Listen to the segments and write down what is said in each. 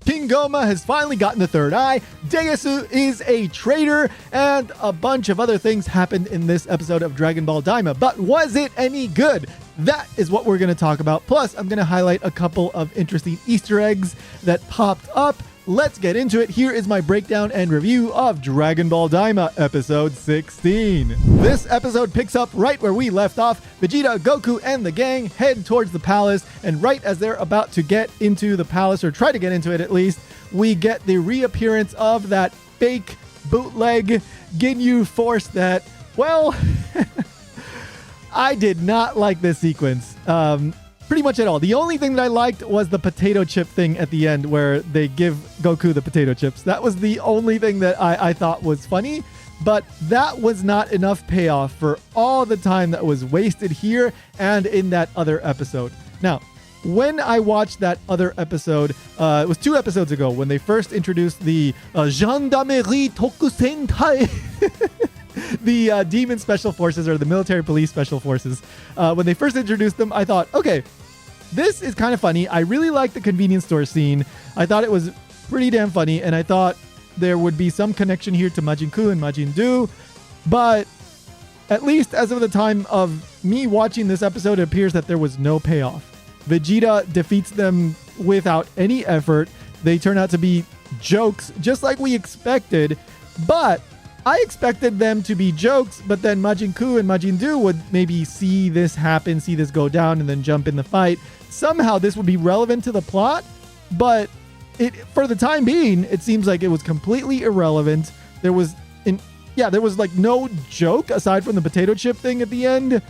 King Goma has finally gotten the third eye, Deyasu is a traitor, and a bunch of other things happened in this episode of Dragon Ball DAIMA. But was it any good? That is what we're going to talk about. Plus, I'm going to highlight a couple of interesting Easter eggs that popped up. Let's get into it. Here is my breakdown and review of Dragon Ball DAIMA episode 16. This episode picks up right where we left off. Vegeta, Goku, and the gang head towards the palace, and right as they're about to get into the palace, or try to get into it at least, we get the reappearance of that fake bootleg Ginyu Force that, well, I did not like this sequence. Pretty much at all. The only thing that I liked was the potato chip thing at the end where they give Goku the potato chips. That was the only thing that I thought was funny, but that was not enough payoff for all the time that was wasted here and in that other episode. Now, when I watched that other episode, it was 2 episodes ago when they first introduced the Gendarmerie Tokusentai. The demon special forces, or the military police special forces. When they first introduced them, I thought, okay, this is kind of funny. I really liked the convenience store scene. I thought it was pretty damn funny, and I thought there would be some connection here to Majin Ku and Majin Du. But at least as of the time of me watching this episode, it appears that there was no payoff. Vegeta defeats them without any effort. They turn out to be jokes, just like we expected, but I expected them to be jokes, but then Majin Ku and Majin Du would maybe see this happen, see this go down, and then jump in the fight. Somehow this would be relevant to the plot, but for the time being, it seems like it was completely irrelevant. There was like no joke aside from the potato chip thing at the end.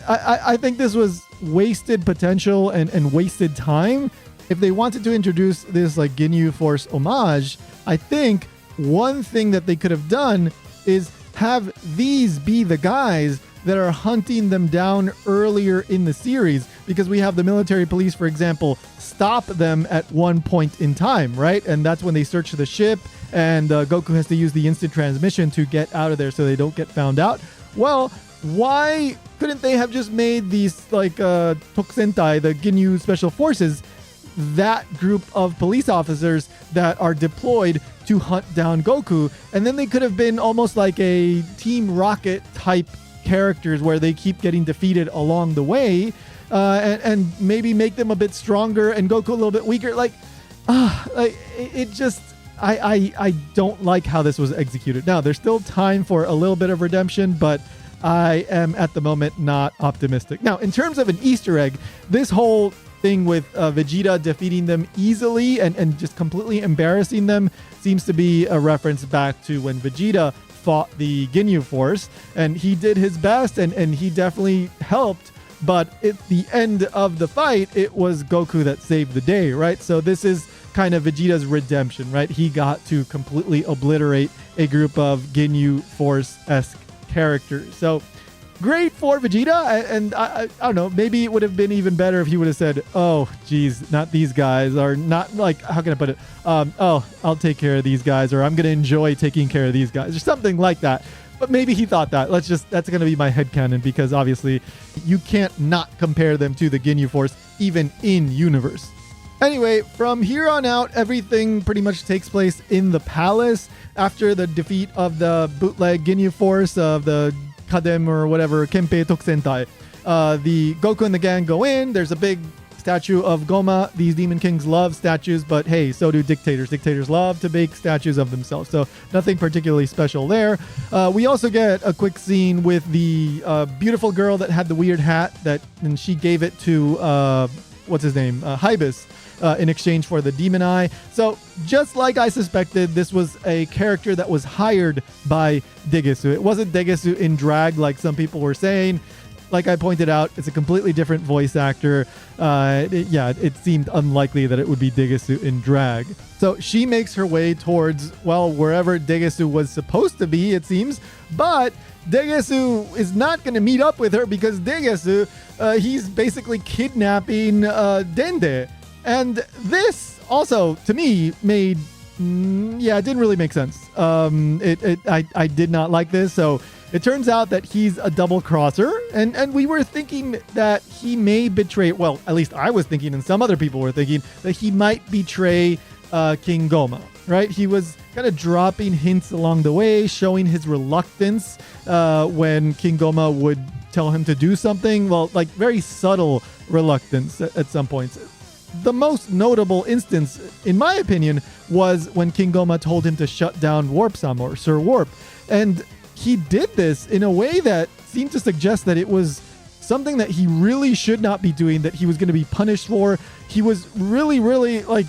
I think this was wasted potential and wasted time. If they wanted to introduce this like Ginyu Force homage, I think one thing that they could have done is have these be the guys that are hunting them down earlier in the series, because we have the military police, for example, stop them at one point in time, right? And that's when they search the ship, and Goku has to use the instant transmission to get out of there so they don't get found out. Well, why couldn't they have just made these like Tokusentai, the Ginyu Special Forces, that group of police officers that are deployed to hunt down Goku, and then they could have been almost like a Team Rocket type characters where they keep getting defeated along the way, and maybe make them a bit stronger and Goku a little bit weaker. I don't like how this was executed. Now, there's still time for a little bit of redemption, but I am at the moment not optimistic. Now, in terms of an Easter egg, this whole thing with Vegeta defeating them easily and just completely embarrassing them seems to be a reference back to when Vegeta fought the Ginyu Force, and he did his best and he definitely helped, but at the end of the fight, it was Goku that saved the day, right? So this is kind of Vegeta's redemption, right? He got to completely obliterate a group of Ginyu Force-esque characters. So great for Vegeta, and I don't know, maybe it would have been even better if he would have said, oh, geez, not these guys, or not like, how can I put it? Oh, I'll take care of these guys, or I'm going to enjoy taking care of these guys, or something like that. But maybe he thought that. That's going to be my headcanon, because obviously you can't not compare them to the Ginyu Force, even in universe. Anyway, from here on out, everything pretty much takes place in the palace after the defeat of the bootleg Ginyu Force of the Kadem or whatever, Kenpei Tokusentai. The Goku and the gang go in. There's a big statue of Goma. These Demon Kings love statues, but hey, so do dictators. Dictators love to make statues of themselves, so nothing particularly special there. We also get a quick scene with the beautiful girl that had the weird hat, and she gave it to, what's his name? Hybis. In exchange for the Demon Eye. So just like I suspected, this was a character that was hired by Degesu. It wasn't Degesu in drag like some people were saying. Like I pointed out, it's a completely different voice actor. It seemed unlikely that it would be Degesu in drag. So she makes her way towards, well, wherever Degesu was supposed to be, it seems. But Degesu is not going to meet up with her because Degesu, he's basically kidnapping Dende. And this also, to me, it didn't really make sense. I did not like this. So it turns out that he's a double crosser, and we were thinking that he may betray, well, at least I was thinking, and some other people were thinking that he might betray King Goma, right? He was kind of dropping hints along the way, showing his reluctance when King Goma would tell him to do something. Well, like very subtle reluctance at some points. The most notable instance, in my opinion, was when King Goma told him to shut down Warp-sama, or Sir Warp. And he did this in a way that seemed to suggest that it was something that he really should not be doing, that he was going to be punished for. He was really, really like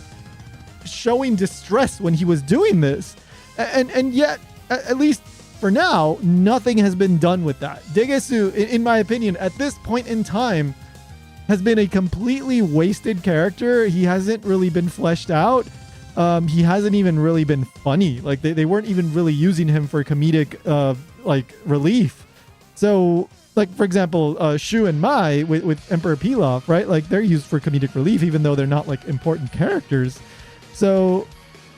showing distress when he was doing this. And yet, at least for now, nothing has been done with that. Degesu, in my opinion, at this point in time, has been a completely wasted character. He hasn't really been fleshed out. He hasn't even really been funny. Like they weren't even really using him for comedic like relief. So like for example, Shu and Mai with Emperor Pilaf, right? Like they're used for comedic relief, even though they're not like important characters. So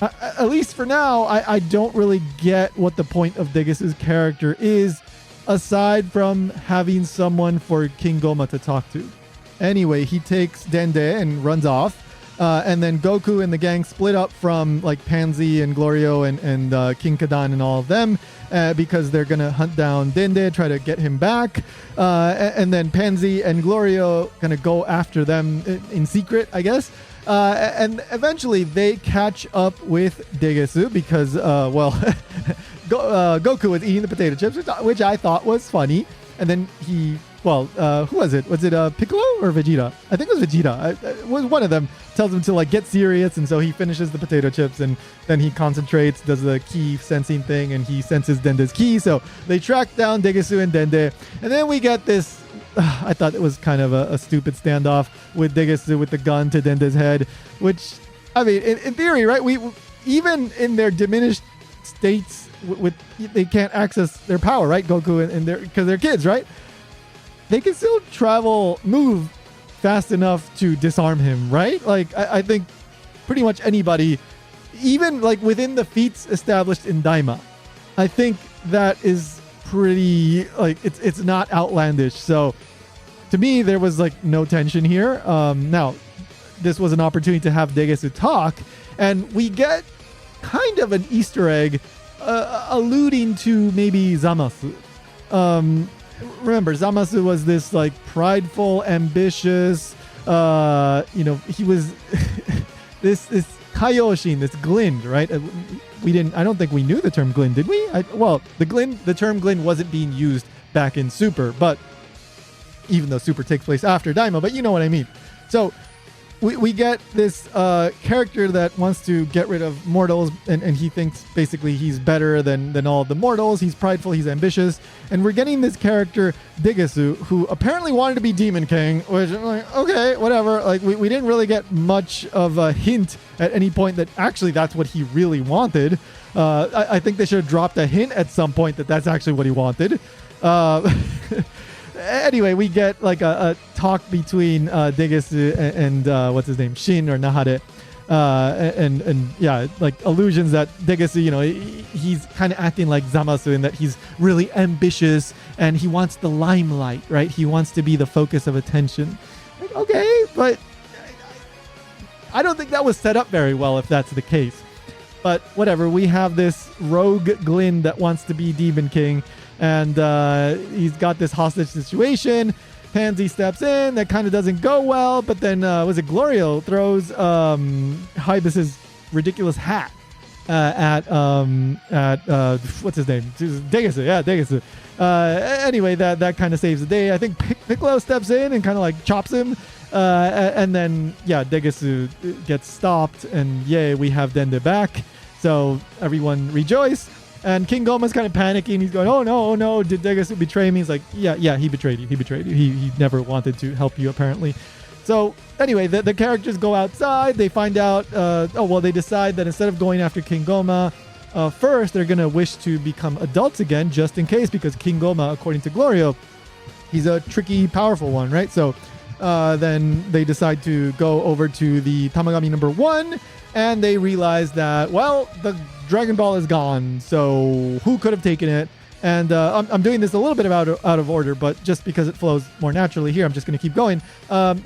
at least for now, I don't really get what the point of Degesu's character is, aside from having someone for King Goma to talk to. Anyway, he takes Dende and runs off. And then Goku and the gang split up from like Pansy and Glorio and King Kadan and all of them because they're going to hunt down Dende, try to get him back. And then Pansy and Glorio going to go after them in secret, I guess. And eventually they catch up with Degesu because, Goku was eating the potato chips, which I thought was funny. And then he... Well, who was it? Was it Piccolo or Vegeta? I think it was Vegeta. It was one of them. Tells him to like get serious, and so he finishes the potato chips, and then he concentrates, does the key sensing thing, and he senses Dende's key. So they track down Degesu and Dende, and then we get this. I thought it was kind of a stupid standoff with Degesu with the gun to Dende's head, which, I mean, in theory, right? We even in their diminished states, they can't access their power, right? Goku and because they're kids, right? They can still move fast enough to disarm him, right? Like, I think pretty much anybody, even like within the feats established in Daima, I think that is pretty, like, it's not outlandish. So to me, there was like no tension here. Now, this was an opportunity to have Degesu talk, and we get kind of an Easter egg alluding to maybe Zamasu. Remember, Zamasu was this like prideful, ambitious, he was this Kaioshin, this Glind, right? I don't think we knew the term Glind, did we? The term Glind wasn't being used back in Super, but even though Super takes place after Daima, but you know what I mean. So we get this character that wants to get rid of mortals, and he thinks basically he's better than all the mortals. He's prideful, he's ambitious, and we're getting this character Degesu, who apparently wanted to be Demon King, which I'm like, okay, whatever. Like we didn't really get much of a hint at any point that actually that's what he really wanted. I think they should have dropped a hint at some point that that's actually what he wanted. Anyway, we get like a talk between Degesu and what's his name, Shin or Nahare, and yeah, like allusions that Degesu, he's kind of acting like Zamasu in that he's really ambitious and he wants the limelight, right? He wants to be the focus of attention. Like, okay, but I don't think that was set up very well if that's the case. But whatever, we have this rogue Glyn that wants to be Demon King. And he's got this hostage situation. Pansy steps in. That kind of doesn't go well. But then, Glorio throws Hibis's ridiculous hat at what's his name? Degesu. Yeah, Degesu. Anyway, that kind of saves the day. I think Piccolo steps in and kind of like chops him. And then, yeah, Degesu gets stopped. And yay, we have Dende back. So everyone rejoice. And King Goma's kind of panicking. He's going, oh no, did Degesu betray me? He's like, yeah, he betrayed you. He never wanted to help you, apparently. So anyway, the characters go outside. They find out, they decide that instead of going after King Goma, first they're going to wish to become adults again, just in case, because King Goma, according to Glorio, he's a tricky, powerful one, right? So then they decide to go over to the Tamagami number 1, and they realize that, well, the Dragon Ball is gone, so who could have taken it? And I'm doing this a little bit out of order, but just because it flows more naturally here, I'm just going to keep going.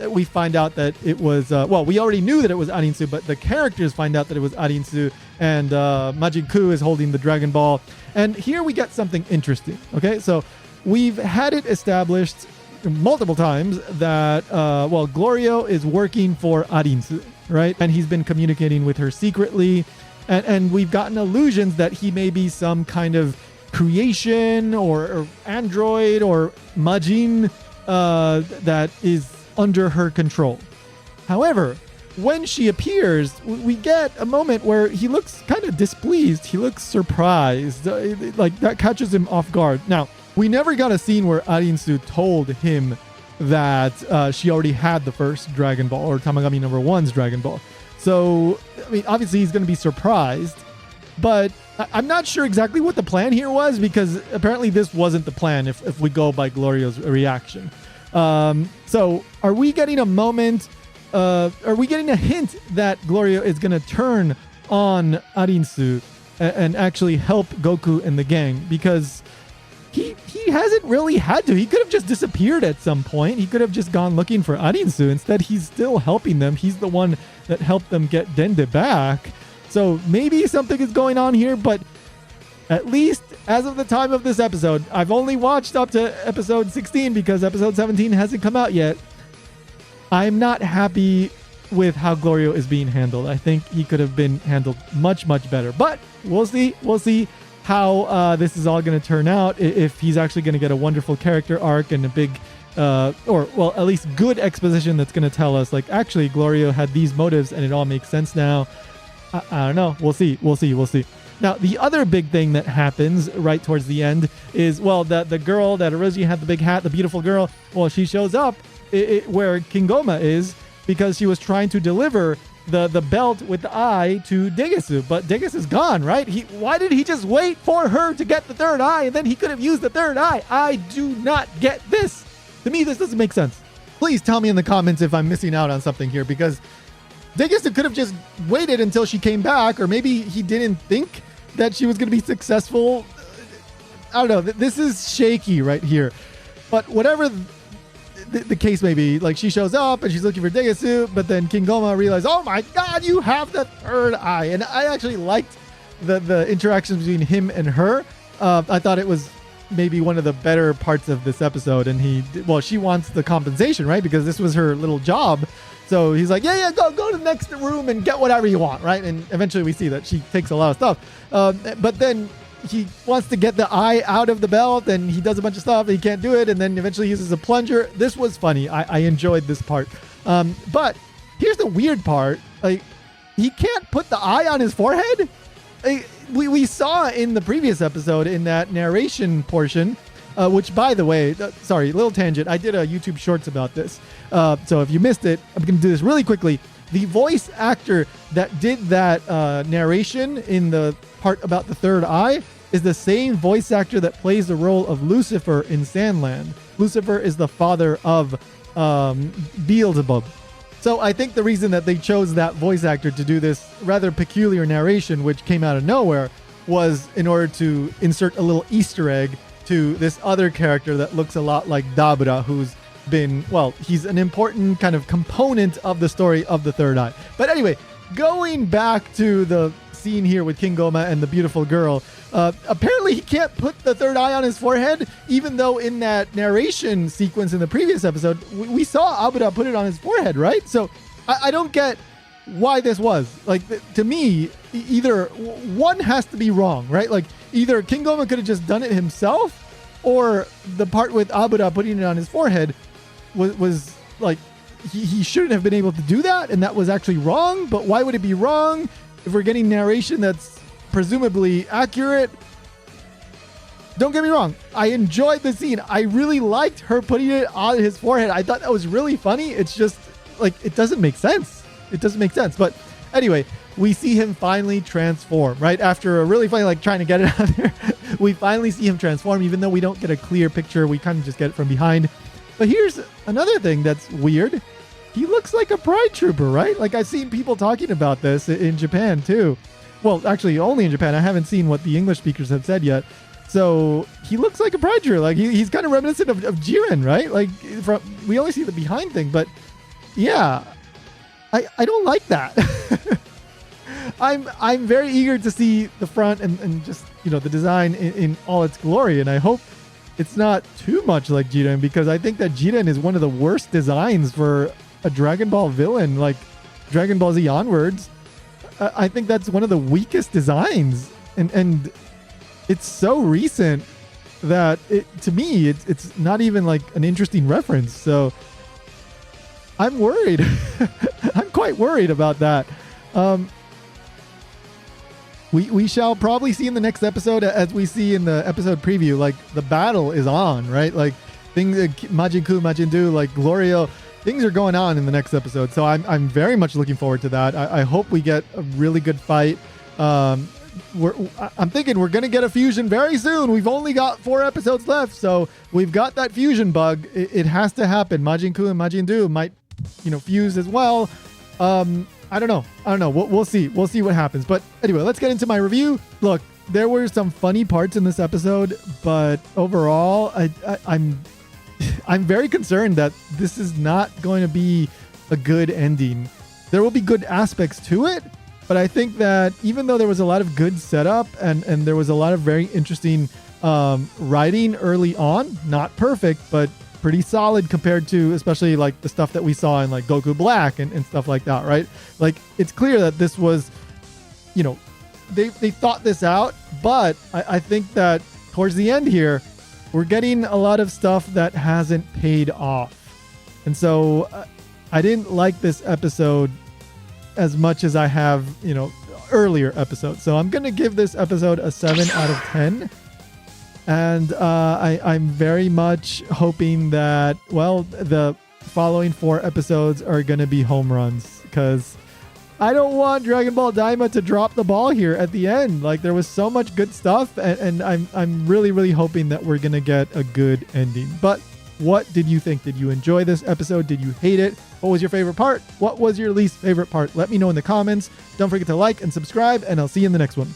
We find out that it was, we already knew that it was Arinsu, but the characters find out that it was Arinsu, and Majin Ku is holding the Dragon Ball. And here we get something interesting, okay? So we've had it established multiple times that, Glorio is working for Arinsu, right? And he's been communicating with her secretly. And we've gotten allusions that he may be some kind of creation or android or Majin that is under her control. However, when she appears, we get a moment where he looks kind of displeased. He looks surprised. Like that catches him off guard. Now, we never got a scene where Arinsu told him that she already had the first Dragon Ball, or Tamagami number 1's Dragon Ball. So, I mean, obviously he's going to be surprised, but I'm not sure exactly what the plan here was, because apparently this wasn't the plan if we go by Glorio's reaction. So are we getting a moment, are we getting a hint that Glorio is going to turn on Arinsu and actually help Goku and the gang? Because he hasn't really had to. He could have just disappeared at some point. He could have just gone looking for Arinsu. Instead, he's still helping them. He's the one that helped them get Dende back. So maybe something is going on here, but at least as of the time of this episode, I've only watched up to episode 16 because episode 17 hasn't come out yet. I'm not happy with how Glorio is being handled. I think he could have been handled much, much better. But we'll see. We'll see how this is all going to turn out, if he's actually going to get a wonderful character arc and a big, at least good exposition that's going to tell us, like, actually, Glorio had these motives and it all makes sense now. I don't know. We'll see. We'll see. Now, the other big thing that happens right towards the end is, the girl that originally had the big hat, the beautiful girl, she shows up where Kingoma is, because she was trying to deliver the belt with the eye to Degesu, but Degesu is gone, right? Why did he just wait for her to get the third eye, and then he could have used the third eye? I do not get this. To me, this doesn't make sense. Please tell me in the comments if I'm missing out on something here, because Degesu could have just waited until she came back, or maybe he didn't think that she was going to be successful. I don't know. This is shaky right here. But whatever the case may be, like, she shows up and she's looking for Degesu, but then Kingoma realized, oh my god, you have the third eye. And I actually liked the interactions between him and her. I thought it was maybe one of the better parts of this episode. And she wants the compensation, right? Because this was her little job. So he's like, yeah, go to the next room and get whatever you want, right? And eventually we see that she takes a lot of stuff. But then he wants to get the eye out of the belt, and he does a bunch of stuff, and he can't do it, and then eventually uses a plunger. This was funny. I enjoyed this part. But here's the weird part. Like, he can't put the eye on his forehead? We saw in the previous episode, in that narration portion, which, by the way, sorry, little tangent. I did a YouTube Shorts about this. So if you missed it, I'm going to do this really quickly. The voice actor that did that narration in the part about the third eye is the same voice actor that plays the role of Lucifer in Sandland. Lucifer is the father of Beelzebub. So I think the reason that they chose that voice actor to do this rather peculiar narration, which came out of nowhere, was in order to insert a little Easter egg to this other character that looks a lot like Dabura, who's been, he's an important kind of component of the story of the third eye. But anyway, going back to the scene here with Kingoma and the beautiful girl, apparently he can't put the third eye on his forehead, even though in that narration sequence in the previous episode, we saw Abura put it on his forehead, right? So I don't get why this was. Like, to me, either one has to be wrong, right? Like, either Kingoma could have just done it himself, or the part with Abura putting it on his forehead was like, he shouldn't have been able to do that, and that was actually wrong. But why would it be wrong if we're getting narration that's presumably accurate? Don't get me wrong, I enjoyed the scene. I really liked her putting it on his forehead. I thought that was really funny. It's just, like, it doesn't make sense. But anyway, we see him finally transform, right? After a really funny, like, trying to get it out there, we finally see him transform, even though we don't get a clear picture. We kind of just get it from behind. But here's another thing that's weird. He looks like a Pride Trooper, right? Like, I've seen people talking about this in Japan too. Well, actually only in Japan. I haven't seen what the English speakers have said yet. So he looks like a predator. Like he's kind of reminiscent of Jiren, right? Like we only see the behind thing, but yeah, I don't like that. I'm very eager to see the front and just, the design in all its glory. And I hope it's not too much like Jiren, because I think that Jiren is one of the worst designs for a Dragon Ball villain, like Dragon Ball Z onwards. I think that's one of the weakest designs. And it's so recent that to me, it's not even like an interesting reference. So I'm worried. I'm quite worried about that. We shall probably see in the next episode, as we see in the episode preview, like the battle is on, right? Like things, Majin Buu, Majin Buu, like Glorio, things are going on in the next episode. So I'm very much looking forward to that. I hope we get a really good fight. I'm thinking we're going to get a fusion very soon. We've only got 4 episodes left, so we've got that fusion bug. It has to happen. Majin Buu and Majin Buu might, fuse as well. I don't know. We'll see. We'll see what happens. But anyway, let's get into my review. Look, there were some funny parts in this episode, but overall, I'm very concerned that this is not going to be a good ending. There will be good aspects to it, but I think that even though there was a lot of good setup and there was a lot of very interesting writing early on, not perfect, but pretty solid compared to especially like the stuff that we saw in like Goku Black and stuff like that, right? Like it's clear that this was, they thought this out, but I think that towards the end here, we're getting a lot of stuff that hasn't paid off. And so I didn't like this episode as much as I have, earlier episodes. So I'm going to give this episode a 7 out of 10. And I'm very much hoping that, the following 4 episodes are going to be home runs, because I don't want Dragon Ball Daima to drop the ball here at the end. Like there was so much good stuff, and I'm really, really hoping that we're going to get a good ending. But what did you think? Did you enjoy this episode? Did you hate it? What was your favorite part? What was your least favorite part? Let me know in the comments. Don't forget to like and subscribe, and I'll see you in the next one.